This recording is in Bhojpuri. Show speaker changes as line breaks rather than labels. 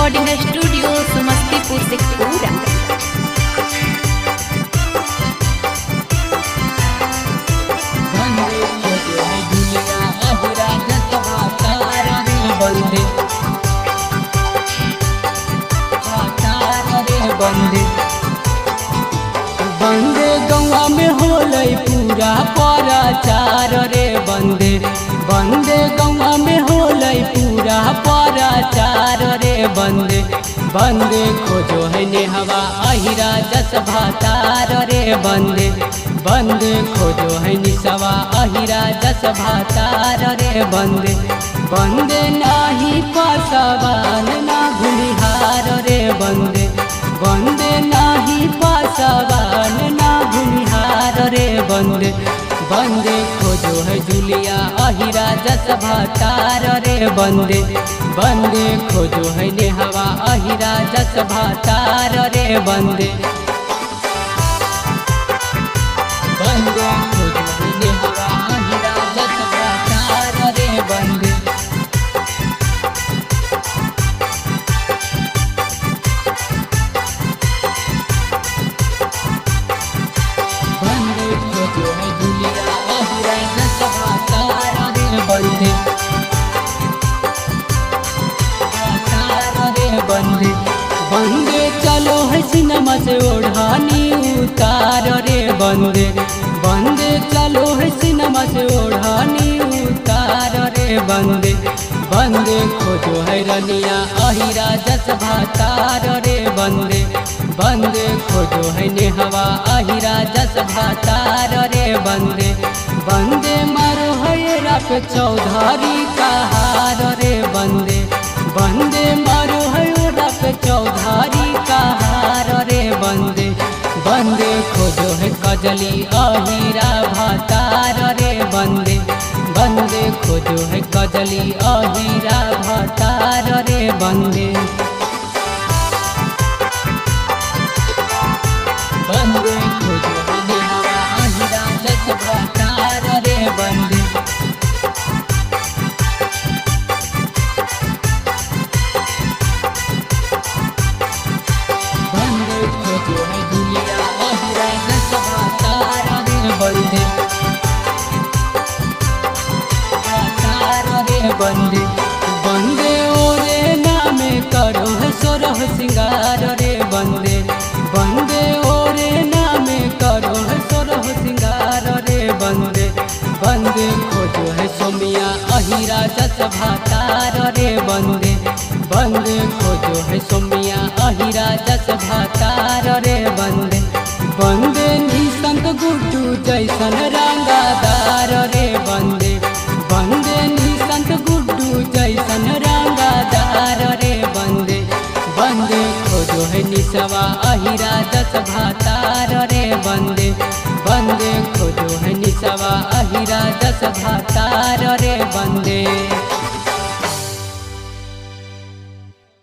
Recording studio Samastipur Sheikhpura.
बंदे गौआ में होलै पूरा पराचार रे बंदे गौआ में होलै पूरा पराचार रे बंदे खोजो है नेहवा अहिरा जस भातार रे बंदे खोजो है निसवा अहिरा जस भातार रे बंदे नाही पासवान ना भूमिहार रे बंदे नाही पासवान ना भूमिहार रे बंदे खोजो है जुलिया अहिरा जस भातार रे बंदे खोजो है नेहवा अहिरा जस भातार रे बंदे खोजो है नेहवा अहिरा जस भातार रे बंदे बंदे चलो है सिनेमा से ओढ़ानी उतार रे बंदे चलो है सिनेमा से ओढ़ानी उतार रे बंदे खोजो है रनिया अहिरा जस भातार रे बंदे खोजो है नेहवा अहिरा जस भातार रे बंदे मारो है रात चौधारी कहार रे बंदे मारो है रात चौधारी कहार रे बंदे खोजो है कजली अहिरा भातार रे बंदे खोजो है कजली अहिरा भातार रे बंदे खोजो है नेहवा अहिरा जस भातार रे बंदे खोजो है जुलिया अहिरा जस भातार रे बंदे ओरे नामे करो है सोरह सिंगार रे बंदे ओरे नामे करो है सोरह सिंगार रे बंदे खोजो है सोमिया अहिरा जस भातार रे बंदे खोजो है सोमिया अहिरा जस भातार रे बंदे निसंत गुड्डू जैसन रंगादार रे बंदे निसंत गुड्डू जैसन रंगादार रे बंदे खोजो है निसवा अहिरा जस भातार रे बंदे खोजो है निसवा अहिरा जस भातार रे बंदे।